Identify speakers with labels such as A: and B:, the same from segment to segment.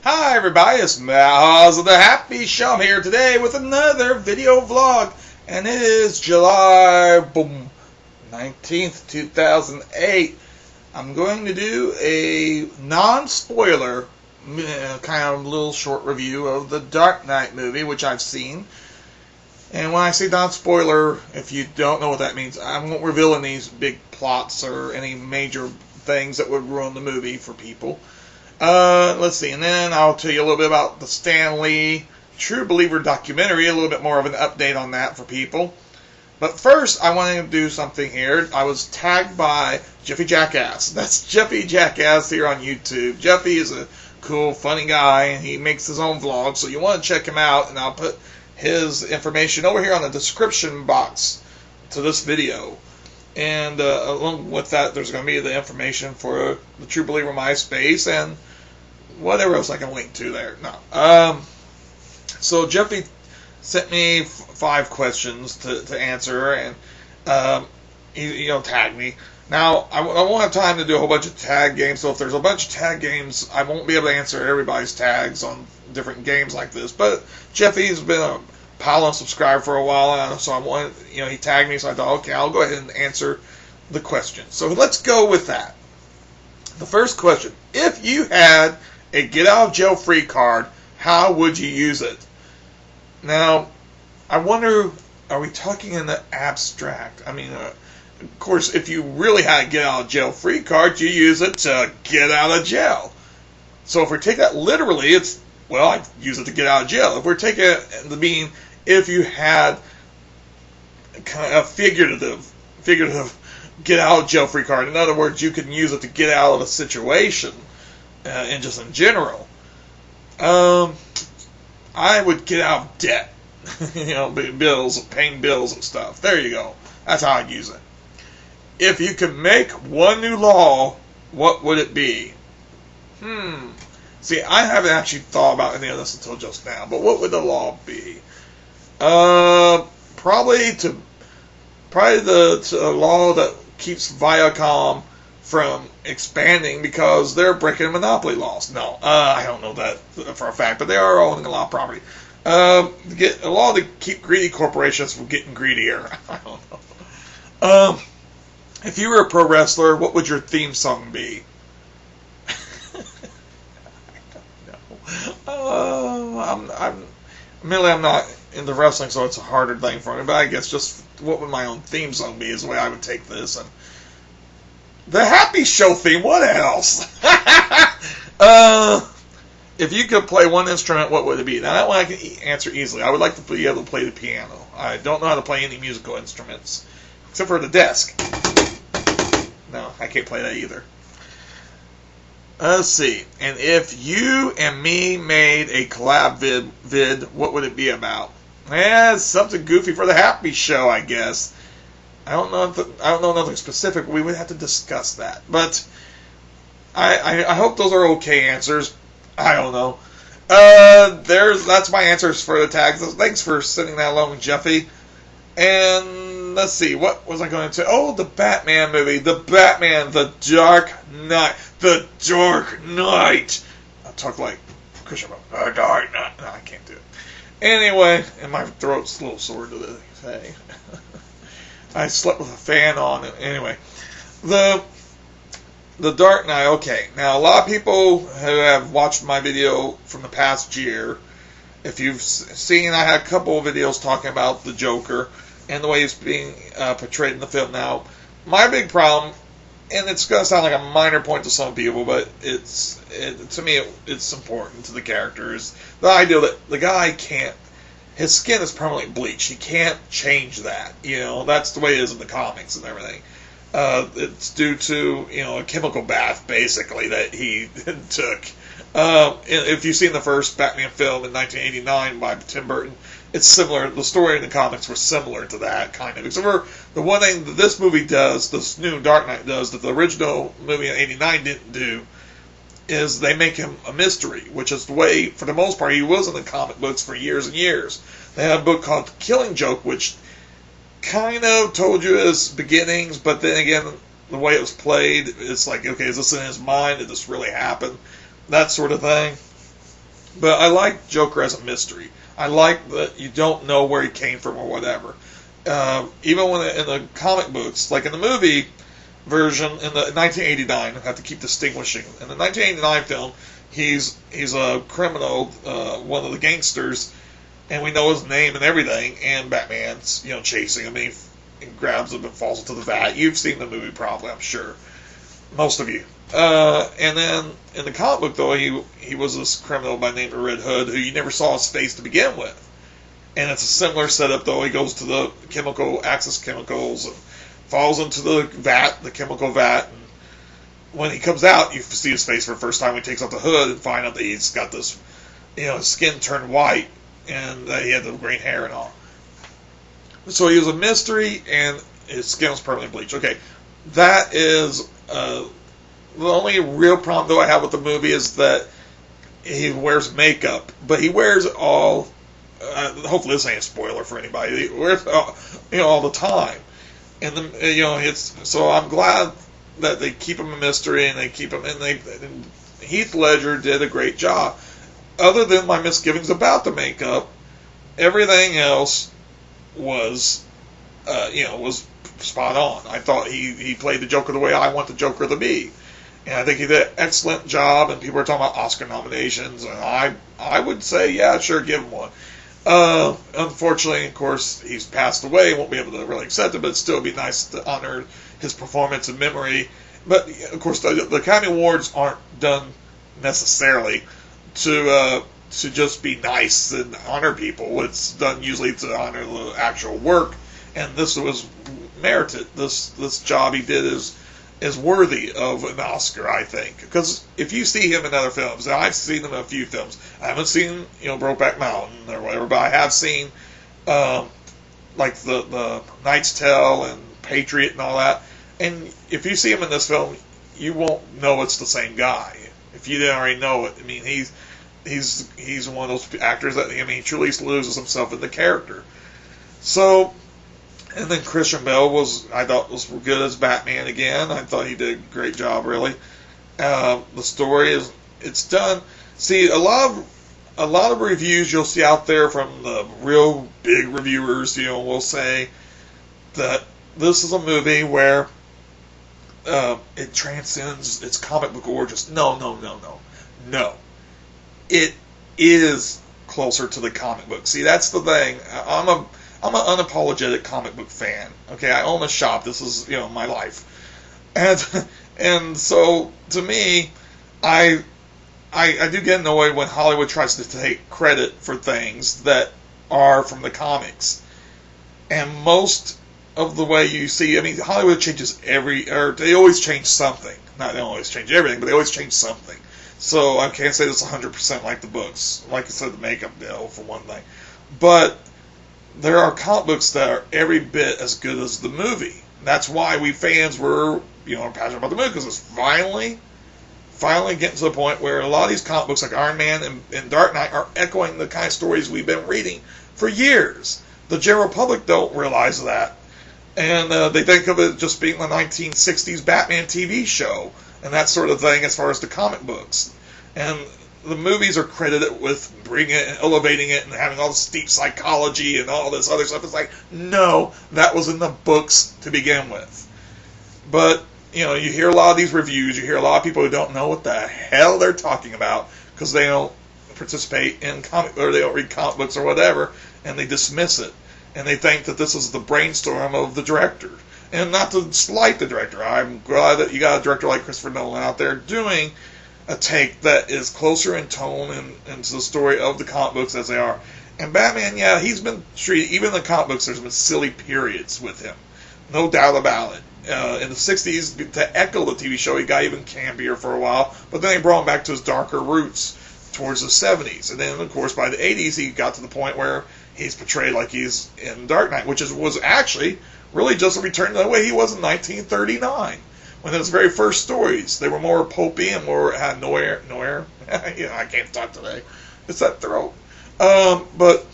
A: Hi everybody, it's MattHawes of the Happy Show. I'm here today with another video vlog, and it is July 19th, 2008. I'm going to do a non-spoiler kind of little short review of the Dark Knight movie, which I've seen. And when I say non-spoiler, if you don't know what that means, I won't reveal any big plots or any major things that would ruin the movie for people. Let's see, and then I'll tell you a little bit about the Stan Lee True Believer documentary, a little bit more of an update on that for people. But first, I want to do something here. I was tagged by JeffyJackass. That's JeffyJackass here on YouTube. Jeffy is a cool, funny guy, and he makes his own vlog, so you want to check him out, and I'll put his information over here on the description box to this video. And along with that, there's going to be the information for the True Believer MySpace and whatever else I can link to there. No. So Jeffy sent me 5 questions to answer, and he tagged me. Now, I won't have time to do a whole bunch of tag games, so if there's a bunch of tag games, I won't be able to answer everybody's tags on different games like this. But Jeffy's been a pile and subscribe for a while, so I wanted, he tagged me, so I thought, okay, I'll go ahead and answer the question. So let's go with that. The first question: if you had a get out of jail free card, how would you use it? Now, I wonder, are we talking in the abstract? I mean, of course, if you really had a get out of jail free card, you use it to get out of jail. So if we take that literally, it's, well, I'd use it to get out of jail. If we're taking it to mean, if you had kind of a figurative get out of jail free card, in other words, you can use it to get out of a situation, and just in general, I would get out of debt. Bills, paying bills and stuff. There you go. That's how I'd use it. If you could make one new law, what would it be? See, I haven't actually thought about any of this until just now, but what would the law be? Probably the law that keeps Viacom from expanding because they're breaking monopoly laws. No, I don't know that for a fact, but they are owning a lot of property. Get a law to keep greedy corporations from getting greedier. I don't know. If you were a pro wrestler, what would your theme song be? I'm not into wrestling, so it's a harder thing for me, but I guess just what would my own theme song be is the way I would take this. And the Happy Show theme, what else? If you could play one instrument, what would it be? Now, that one I can answer easily. I would like to be able to play the piano. I don't know how to play any musical instruments, except for the desk. No, I can't play that either. Let's see. And if you and me made a collab vid, what would it be about? Something goofy for the Happy Show, I guess. I don't know nothing specific. We would have to discuss that. But I hope those are okay answers. I don't know. That's my answers for the tags. Thanks for sending that along, Jeffy. And let's see, what was I going to say? Oh, the Batman movie. The Batman, The Dark Knight. The Dark Knight. I'll talk like Christian, The Dark Knight. No, I can't do it. Anyway, and my throat's a little sore to say. I slept with a fan on. Anyway, the Dark Knight. Okay, now a lot of people who have watched my video from the past year, if you've seen, I had a couple of videos talking about the Joker and the way he's being portrayed in the film. Now, my big problem, and it's going to sound like a minor point to some people, but to me it's important to the character, is the idea that the guy can't, his skin is permanently bleached. He can't change that. That's the way it is in the comics and everything. It's due to, a chemical bath, basically, that he took. If you've seen the first Batman film in 1989 by Tim Burton, it's similar. The story in the comics was similar to that, kind of. Except for the one thing that this movie does, this new Dark Knight does, that the original movie in 89 didn't do, is they make him a mystery, which is the way, for the most part, he was in the comic books for years and years. They had a book called The Killing Joke, which kind of told you his beginnings, but then again, the way it was played, it's like, okay, is this in his mind? Did this really happen? That sort of thing. But I like Joker as a mystery. I like that you don't know where he came from or whatever. Even when in the comic books, like in the movie version in the 1989, I have to keep distinguishing. In the 1989 film, he's a criminal, one of the gangsters, and we know his name and everything. And Batman's chasing him. He grabs him and falls into the vat. You've seen the movie probably, I'm sure, most of you. And then in the comic book, though, he was this criminal by the name of Red Hood, who you never saw his face to begin with. And it's a similar setup, though. He goes to the Axis Chemicals and falls into the chemical vat. And when he comes out, you see his face for the first time when he takes off the hood and find out that he's got this, his skin turned white and he had the green hair and all. So he was a mystery and his skin was permanently bleached. Okay, that is... the only real problem, though, I have with the movie is that he wears makeup, but he wears it all. Hopefully, this ain't a spoiler for anybody. He wears it all the time, and so I'm glad that they keep him a mystery and they keep him. And Heath Ledger did a great job. Other than my misgivings about the makeup, everything else was spot on. I thought he played the Joker the way I want the Joker to be. And I think he did an excellent job, and people are talking about Oscar nominations, and I would say, yeah, sure, give him one. Unfortunately, of course, he's passed away, won't be able to really accept it, but it'd still be nice to honor his performance and memory. But, of course, the Academy Awards aren't done necessarily to just be nice and honor people. It's done usually to honor the actual work, and this was merited. This job he did is worthy of an Oscar, I think. Because if you see him in other films, and I've seen him in a few films, I haven't seen, Brokeback Mountain or whatever, but I have seen, like the Knight's Tale and Patriot and all that. And if you see him in this film, you won't know it's the same guy. If you didn't already know it, I mean, he's one of those actors that, he truly loses himself in the character. So... And then Christian Bale I thought was good as Batman again. I thought he did a great job, really. The story it's done. See, a lot of reviews you'll see out there from the real big reviewers, will say that this is a movie where it transcends its comic book origins. No. It is closer to the comic book. See, that's the thing. I'm an unapologetic comic book fan. Okay, I own a shop. This is, my life. And so, to me, I do get annoyed when Hollywood tries to take credit for things that are from the comics. And most of the way you see, Hollywood changes they always change something. Not they don't always change everything, but they always change something. So I can't say it's 100% like the books. Like I said, the makeup deal, for one thing. But there are comic books that are every bit as good as the movie. That's why we fans were, passionate about the movie, because it's finally getting to the point where a lot of these comic books, like Iron Man and Dark Knight, are echoing the kind of stories we've been reading for years. The general public don't realize that. And they think of it just being the 1960s Batman TV show and that sort of thing as far as the comic books. And the movies are credited with bringing it and elevating it and having all this deep psychology and all this other stuff. It's like, no, that was in the books to begin with. But, you hear a lot of these reviews, you hear a lot of people who don't know what the hell they're talking about because they don't participate in or they don't read comic books or whatever, and they dismiss it. And they think that this is the brainstorm of the director. And not to slight the director. I'm glad that you got a director like Christopher Nolan out there doing a take that is closer in tone and to the story of the comic books as they are. And Batman, yeah, he's been treated, even in the comic books, there's been silly periods with him. No doubt about it. In the 60s, to echo the TV show, he got even campier for a while, but then they brought him back to his darker roots towards the 70s. And then, of course, by the 80s, he got to the point where he's portrayed like he's in Dark Knight, which was actually really just a return to the way he was in 1939. When his very first stories, they were more pulpy and more had noir. I can't talk today. It's that throat. But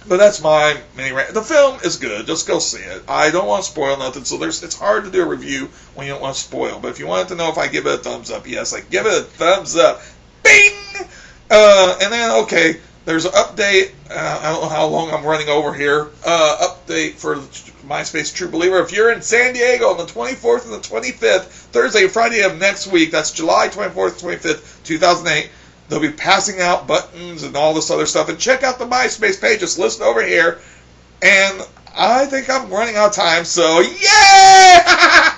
A: that's my mini rant. The film is good. Just go see it. I don't want to spoil nothing. So it's hard to do a review when you don't want to spoil. But if you wanted to know if I give it a thumbs up, yes, I give it a thumbs up. Bing! And then, okay, there's an update. I don't know how long I'm running over here. Update for MySpace True Believer. If you're in San Diego on the 24th and the 25th, Thursday and Friday of next week, that's July 24th, 25th, 2008, they'll be passing out buttons and all this other stuff. And check out the MySpace page. Just listen over here. And I think I'm running out of time, so yeah!